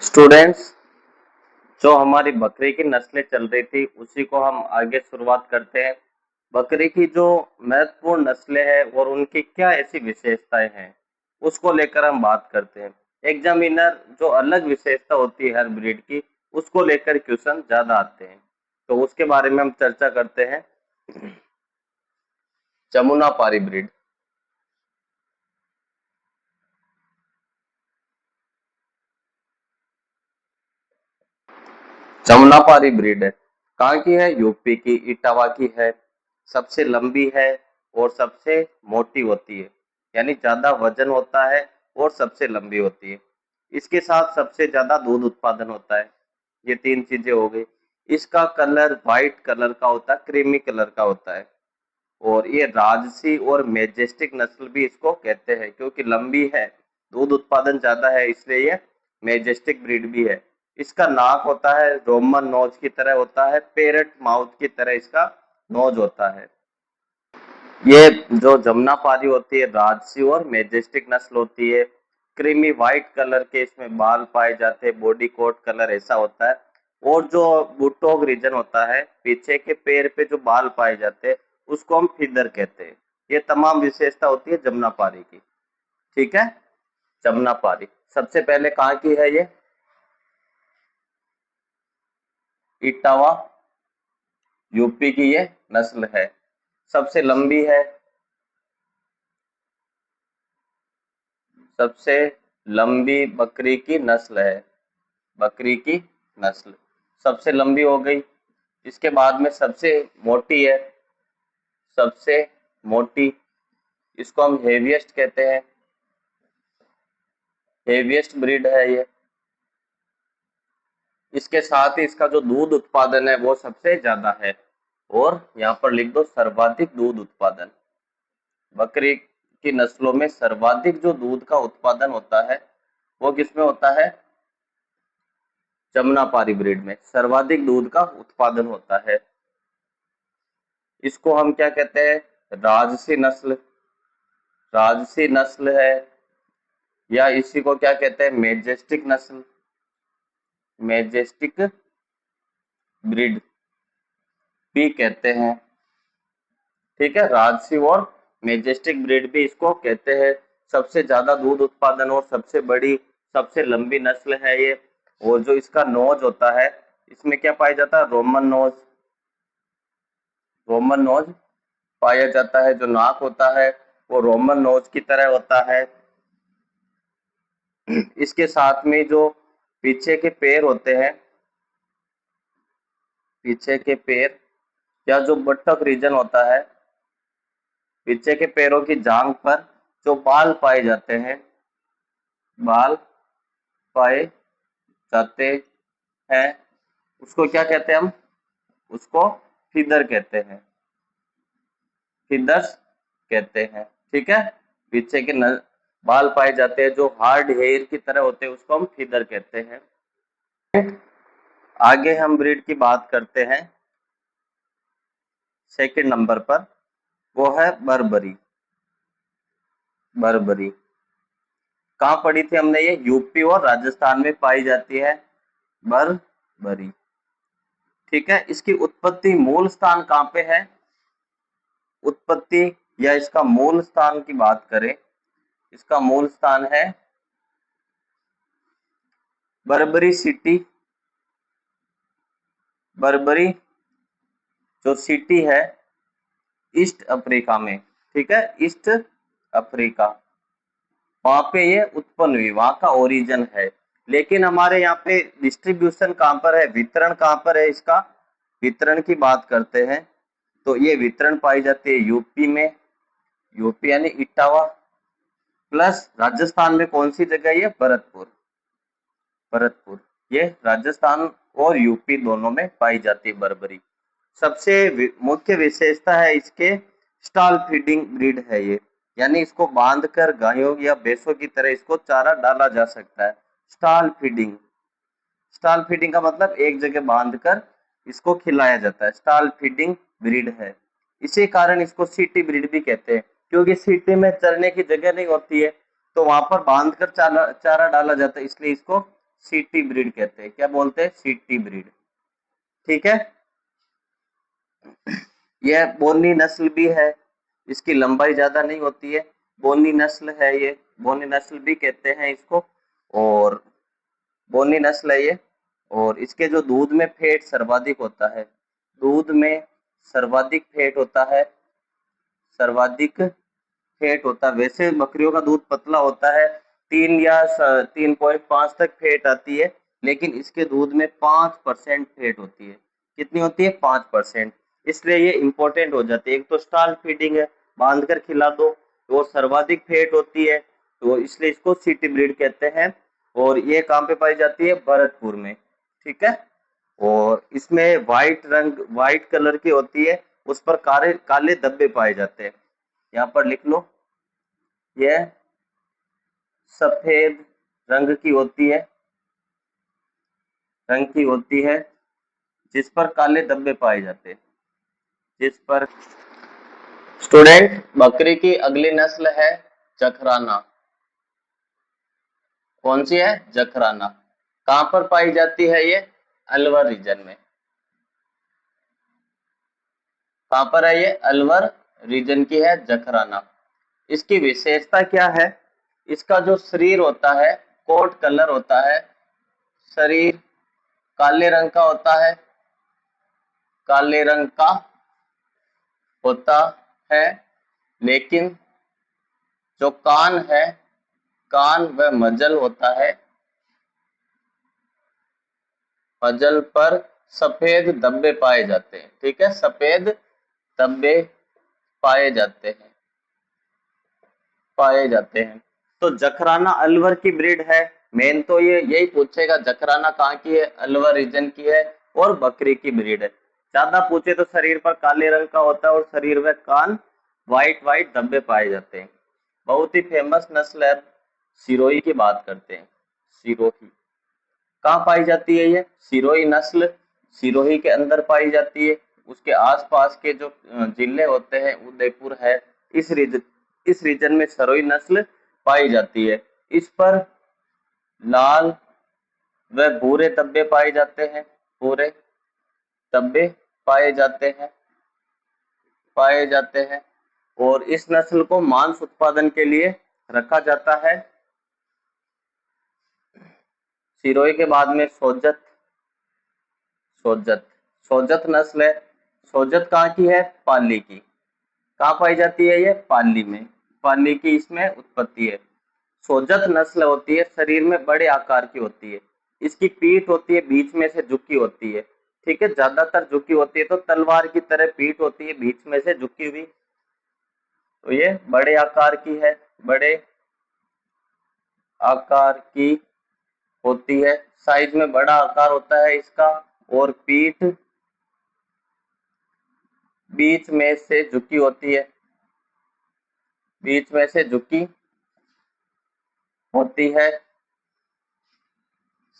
Students, जो हमारी बकरी की नस्लें चल रही थी उसी को हम आगे शुरुआत करते हैं। बकरी की जो महत्वपूर्ण नस्लें हैं और उनकी क्या ऐसी विशेषताएं हैं उसको लेकर हम बात करते हैं। एग्जामिनर जो अलग विशेषता होती है हर ब्रीड की उसको लेकर क्वेश्चन ज्यादा आते हैं, तो उसके बारे में हम चर्चा करते हैं। जमुनापारी ब्रीड। जमुनापारी ब्रीड है, कहाँ की है? यूपी की, इटावा की है। सबसे लंबी है और सबसे मोटी होती है, यानी ज्यादा वजन होता है और सबसे लंबी होती है। इसके साथ सबसे ज्यादा दूध उत्पादन होता है। ये तीन चीजें हो गई। इसका कलर व्हाइट कलर का होता है, क्रीमी कलर का होता है। और ये राजसी और मेजेस्टिक नस्ल भी इसको कहते हैं, क्योंकि लंबी है, दूध उत्पादन ज्यादा है, इसलिए ये मेजेस्टिक ब्रीड भी है। इसका नाक होता है रोमन नोज की तरह होता है, पेरट माउथ की तरह इसका नोज होता है। ये जो जमुनापारी होती है राजसी और मेजेस्टिक नस्ल होती है। क्रीमी व्हाइट कलर के इसमें बाल पाए जाते हैं, बॉडी कोट कलर ऐसा होता है। और जो बुटोग रीजन होता है, पीछे के पैर पे जो बाल पाए जाते हैं उसको हम फीदर कहते हैं। ये तमाम विशेषता होती है जमुनापारी की। ठीक है। जमुनापारी सबसे पहले कहाँ की है? ये इटावा यूपी की ये नस्ल है। सबसे लंबी है, सबसे लंबी बकरी की नस्ल है। बकरी की नस्ल सबसे लंबी हो गई। इसके बाद में सबसे मोटी है, सबसे मोटी, इसको हम हेवीएस्ट कहते हैं। हेवीएस्ट ब्रीड है ये। इसके साथ ही इसका जो दूध उत्पादन है वो सबसे ज्यादा है। और यहाँ पर लिख दो सर्वाधिक दूध उत्पादन। बकरी की नस्लों में सर्वाधिक जो दूध का उत्पादन होता है वो किसमें होता है? जमुनापारी ब्रीड में सर्वाधिक दूध का उत्पादन होता है। इसको हम क्या कहते हैं? राजसी नस्ल। राजसी नस्ल है, या इसी को क्या कहते हैं? मेजेस्टिक नस्ल, मेजेस्टिक ब्रीड भी कहते हैं। ठीक है, राजसी और मेजेस्टिक ब्रीड भी इसको कहते हैं। सबसे ज्यादा दूध उत्पादन और सबसे बड़ी, सबसे लंबी नस्ल है ये। और जो इसका नोज होता है, इसमें क्या पाया जाता है? Roman knows. रोमन नोज पाया जाता है। जो नाक होता है वो रोमन नोज की तरह होता है। इसके साथ में जो पीछे के पैर होते हैं, पीछे के पैर या जो बटक रीजन होता है, पीछे के पैरों की जांग पर जो बाल पाए जाते हैं, बाल पाए जाते हैं, उसको क्या कहते हैं हम? उसको फीदर कहते हैं, फीदर्स कहते हैं। ठीक है, पीछे के बाल पाए जाते हैं जो हार्ड हेयर की तरह होते हैं, उसको हम फीदर कहते हैं। आगे हम ब्रीड की बात करते हैं सेकंड नंबर पर, वो है बर्बरी। बर्बरी कहाँ पड़ी थी हमने? ये यूपी और राजस्थान में पाई जाती है बर्बरी। ठीक है, इसकी उत्पत्ति मूल स्थान कहाँ पे है? उत्पत्ति या इसका मूल स्थान की बात करें, इसका मूल स्थान है बर्बरी सिटी। बर्बरी जो सिटी है ईस्ट अफ्रीका में। ठीक है, ईस्ट अफ्रीका, वहां पे ये उत्पन्न हुई, वहां का ओरिजिन है। लेकिन हमारे यहाँ पे डिस्ट्रीब्यूशन कहाँ पर है, वितरण कहाँ पर है? इसका वितरण की बात करते हैं तो ये वितरण पाई जाती है यूपी में। यूपी यानी इटावा, प्लस राजस्थान में कौन सी जगह? ये भरतपुर। भरतपुर ये राजस्थान और यूपी दोनों में पाई जाती है बर्बरी। सबसे मुख्य विशेषता है इसके स्टॉल फीडिंग ब्रीड है ये, यानी इसको बांधकर गायों या भैंसों की तरह इसको चारा डाला जा सकता है। स्टॉल फीडिंग, स्टॉल फीडिंग का मतलब एक जगह बांधकर इसको खिलाया जाता है, स्टॉल फीडिंग ब्रीड है। इसी कारण इसको सिटी ब्रीड भी कहते हैं, क्योंकि सिटी में चरने की जगह नहीं होती है, तो वहां पर बांधकर चारा चारा डाला जाता है, इसलिए इसको सीटी ब्रीड कहते हैं। क्या बोलते हैं? सीटी ब्रीड। ठीक है। यह बोनी नस्ल भी है, इसकी लंबाई ज्यादा नहीं होती है, बोनी नस्ल है ये, बोनी नस्ल भी कहते हैं इसको, और बोनी नस्ल है ये। और इसके जो दूध में फैट सर्वाधिक होता है, दूध में सर्वाधिक फैट होता है, सर्वाधिक फैट होता है। वैसे बकरियों का दूध पतला होता है, 3 या 3.5 तक फैट आती है, लेकिन इसके दूध में 5% फैट होती है। कितनी होती है? 5%। इसलिए ये इंपॉर्टेंट हो जाती है। एक तो स्टाल फीडिंग है, बांध कर खिला दो, और सर्वाधिक फैट होती है, तो इसलिए इसको सिटी ब्रीड कहते हैं। और ये कहाँ पे पाई जाती है? भरतपुर में। ठीक है। और इसमें व्हाइट रंग, व्हाइट कलर की होती है, उस पर काले काले धब्बे पाए जाते हैं। यहाँ पर लिख लो, यह सफेद रंग की होती है, रंग की होती है, जिस पर काले धब्बे पाए जाते हैं, जिस पर। स्टूडेंट, बकरी की अगली नस्ल है जखराना। कौन सी है? जखराना। कहां पर पाई जाती है ये? अलवर रीजन में। कहां पर है ये? अलवर रीजन की है जखराना। इसकी विशेषता क्या है? इसका जो शरीर होता है, कोट कलर होता है, शरीर काले रंग का होता है, काले रंग का होता है, लेकिन जो कान है, कान व मजल होता है, मजल पर सफेद धब्बे पाए जाते हैं। ठीक है, सफेद धब्बे पाए जाते हैं, पाए जाते हैं। तो जखराना अलवर की ब्रीड है। मेन तो ये यही पूछेगा, जखराना कहाँ की है? अलवर रीजन की है, और बकरी की ब्रीड है। ज्यादा पूछे तो शरीर पर काले रंग का होता है, और शरीर में कान व्हाइट व्हाइट धब्बे पाए जाते हैं। बहुत ही फेमस नस्ल है। सिरोही की बात करते हैं। सिरोही कहाँ पाई जाती है? ये सिरोही नस्ल सिरोही के अंदर पाई जाती है। उसके आसपास के जो जिले होते हैं, उदयपुर है, इस रीजन, इस रीजन में सिरोही नस्ल पाई जाती है। इस पर लाल व भूरे धब्बे पाए जाते हैं, भूरे धब्बे पाए जाते हैं, पाए जाते हैं। और इस नस्ल को मांस उत्पादन के लिए रखा जाता है। सिरोही के बाद में सोजत, सोजत, सोजत नस्ल है। सोजत कहाँ की है? पाली की। कहाँ पाई जाती है ये? पाली में। पाली की इसमें उत्पत्ति है। सोजत नस्ल होती है, शरीर में बड़े आकार की होती है। इसकी पीठ होती है, बीच में से झुकी होती है। ठीक है, ज्यादातर झुकी होती है, तो तलवार की तरह पीठ होती है, बीच में से झुकी हुई। तो ये बड़े आकार की है, बड़े आकार की होती है, साइज में बड़ा आकार होता है इसका। और पीठ बीच में से झुकी होती है, बीच में से झुकी होती है।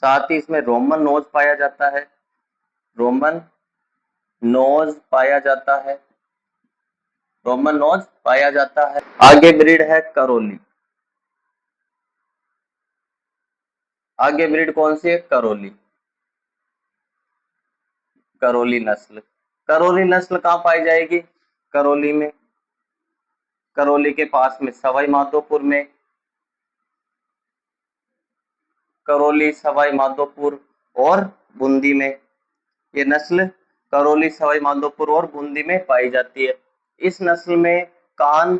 साथ ही इसमें रोमन नोज पाया जाता है, रोमन नोज पाया जाता है, रोमन नोज पाया जाता है। आगे ब्रीड है करौली। आगे ब्रीड कौन सी है? करौली, करौली नस्ल। करौली नस्ल कहाँ पाई जाएगी? करौली में, करौली के पास में सवाई माधोपुर में, करौली, सवाई माधोपुर और बूंदी में। ये नस्ल करौली, सवाई माधोपुर और बूंदी में पाई जाती है। इस नस्ल में कान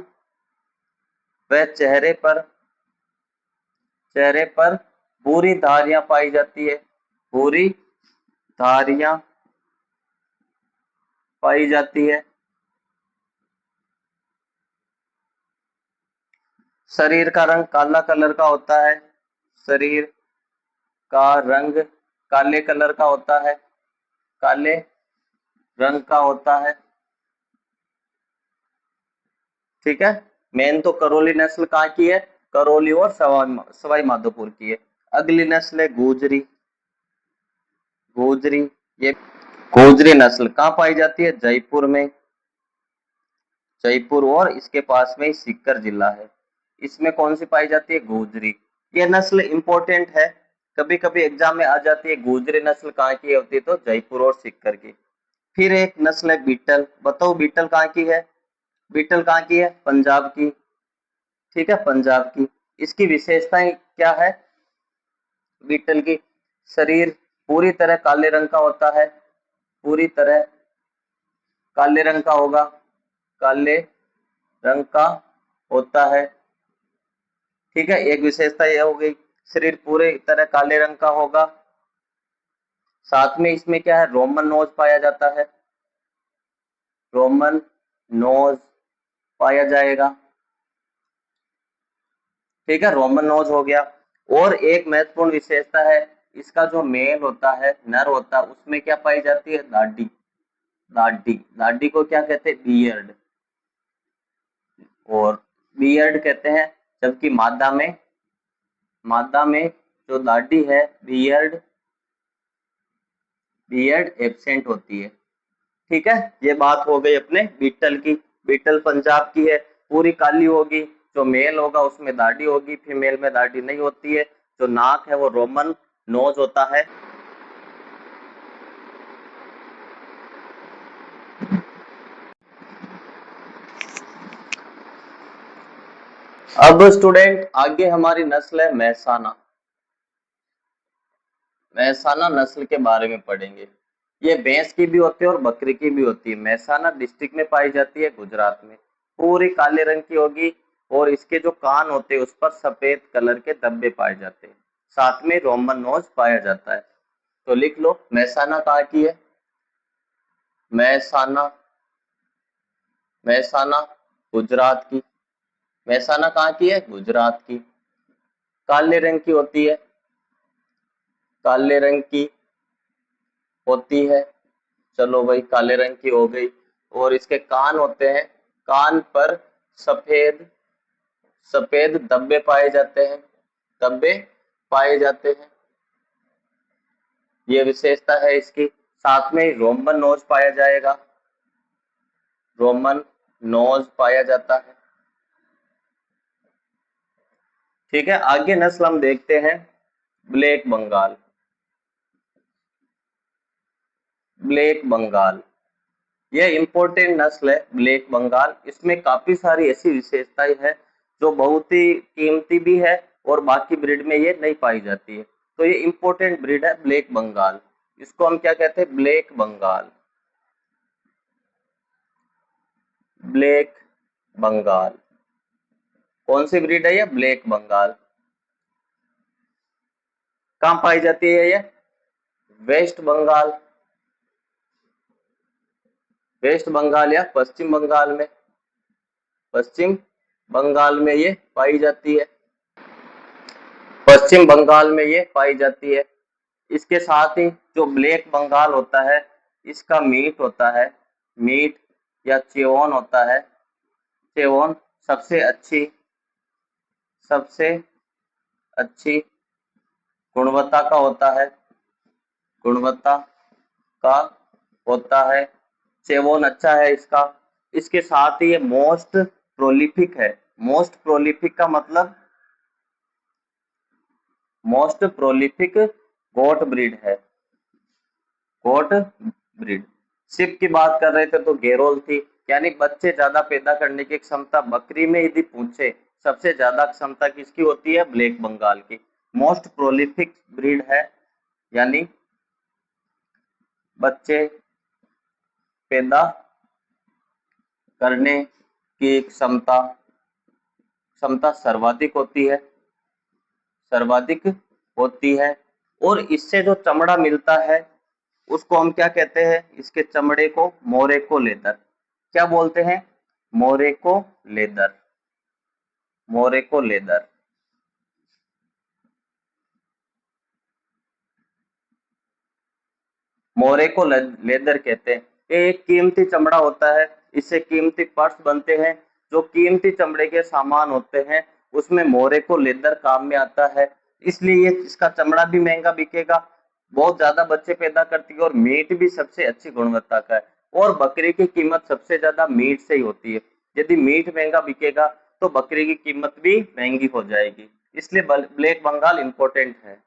व चेहरे पर भूरी धारियां पाई जाती है, भूरी धारियां पाई जाती है। शरीर का रंग काला कलर का होता है, शरीर का रंग काले कलर का होता है, काले रंग का होता है। ठीक है। मेन तो करौली नस्ल कहाँ की है? करौली और सवाई माधोपुर की है। अगली नस्ल है गोजरी। गोजरी, ये गोजरी नस्ल कहाँ पाई जाती है? जयपुर में, जयपुर और इसके पास में ही सीकर जिला है। इसमें कौन सी पाई जाती है? गोजरी। ये नस्ल इंपॉर्टेंट है, कभी कभी एग्जाम में आ जाती है गुजरी नस्ल कहाँ की होती है, तो जयपुर और सीकर की। फिर एक नस्ल है बीटल, बताओ बीटल कहाँ की है? बीटल कहाँ की है? पंजाब की। ठीक है, पंजाब की। इसकी विशेषताएं क्या है? बीटल की शरीर पूरी तरह काले रंग का होता है, पूरी तरह काले रंग का होगा, काले रंग का होता है। ठीक है, एक विशेषता यह हो गई, शरीर पूरे तरह काले रंग का होगा। साथ में इसमें क्या है, रोमन नोज पाया जाता है, रोमन नोज पाया जाएगा। ठीक है, रोमन नोज हो गया। और एक महत्वपूर्ण विशेषता है, इसका जो मेल होता है, नर होता है, उसमें क्या पाई जाती है? दाढ़ी। दाढ़ी, दाढ़ी को क्या कहते हैं? बियर्ड। और बियर्ड कहते हैं, जबकि मादा में जो दाढ़ी है, बियर्ड, बियर्ड एब्सेंट होती है। ठीक है, ये बात हो गई अपने बीटल की। बीटल पंजाब की है, पूरी काली होगी। जो मेल होगा उसमें दाढ़ी होगी, फीमेल में दाढ़ी नहीं होती है। जो नाक है वो रोमन नोज होता है। अब स्टूडेंट आगे हमारी नस्ल है मेहसाना। मेहसाना नस्ल के बारे में पढ़ेंगे। ये भैंस की भी होती है और बकरी की भी होती है। मेहसाना डिस्ट्रिक्ट में पाई जाती है, गुजरात में। पूरी काले रंग की होगी और इसके जो कान होते हैं उस पर सफेद कलर के धब्बे पाए जाते हैं। साथ में रोमन नोज पाया जाता है। तो लिख लो, मेहसाना कहाँ की है? मेहसाना, मेहसाना गुजरात की। मेहसाना कहाँ की है? गुजरात की। काले रंग की होती है, काले रंग की होती है। चलो भाई, काले रंग की हो गई। और इसके कान होते हैं, कान पर सफेद सफेद धब्बे पाए जाते हैं, धब्बे पाए जाते हैं। ये विशेषता है इसकी। साथ में रोमन नोज पाया जाएगा, रोमन नोज पाया जाता है। ठीक है, आगे नस्ल हम देखते हैं ब्लैक बंगाल। ब्लैक बंगाल, यह इंपॉर्टेंट नस्ल है ब्लैक बंगाल। इसमें काफी सारी ऐसी विशेषताएं हैं जो बहुत ही कीमती भी है और बाकी ब्रीड में ये नहीं पाई जाती है। तो ये इंपॉर्टेंट ब्रीड है ब्लैक बंगाल। इसको हम क्या कहते हैं? ब्लैक बंगाल। ब्लैक बंगाल कौन सी ब्रीड है? ये ब्लैक बंगाल। कहाँ पाई जाती है ये? वेस्ट बंगाल, वेस्ट बंगाल या पश्चिम बंगाल में, पश्चिम बंगाल में ये पाई जाती है। पश्चिम बंगाल में ये पाई जाती है। इसके साथ ही जो ब्लैक बंगाल होता है, इसका मीट होता है, मीट या चेवन होता है, चेवन सबसे अच्छी, सबसे अच्छी गुणवत्ता का होता है, गुणवत्ता का होता है। चेवन अच्छा है इसका। इसके साथ ही ये मोस्ट प्रोलिफिक है। मोस्ट प्रोलिफिक का मतलब मोस्ट प्रोलिफिक गोट ब्रीड है, गोट ब्रीड। शिप की बात कर रहे थे तो गेरोल थी, यानी बच्चे ज्यादा पैदा करने की क्षमता बकरी में यदि पूछे, सबसे ज्यादा क्षमता किसकी होती है? ब्लैक बंगाल की। मोस्ट प्रोलिफिक ब्रीड है, यानी बच्चे पैदा करने की क्षमता क्षमता सर्वाधिक होती है, सर्वाधिक होती है। और इससे जो चमड़ा मिलता है उसको हम क्या कहते हैं? इसके चमड़े को मोरेको लेदर। क्या बोलते हैं? मोरेको लेदर, मोरेको लेदर। मोरेको लेदर कहते हैं। ये एक कीमती चमड़ा होता है, इससे कीमती पर्स बनते हैं। जो कीमती चमड़े के सामान होते हैं उसमें मोरेको लेदर काम में आता है, इसलिए ये इसका चमड़ा भी महंगा बिकेगा। बहुत ज्यादा बच्चे पैदा करती है और मीट भी सबसे अच्छी गुणवत्ता का है। और बकरी की कीमत सबसे ज्यादा मीट से ही होती है। यदि मीट महंगा बिकेगा तो बकरी की कीमत भी महंगी हो जाएगी। इसलिए ब्लैक बंगाल इंपॉर्टेंट है।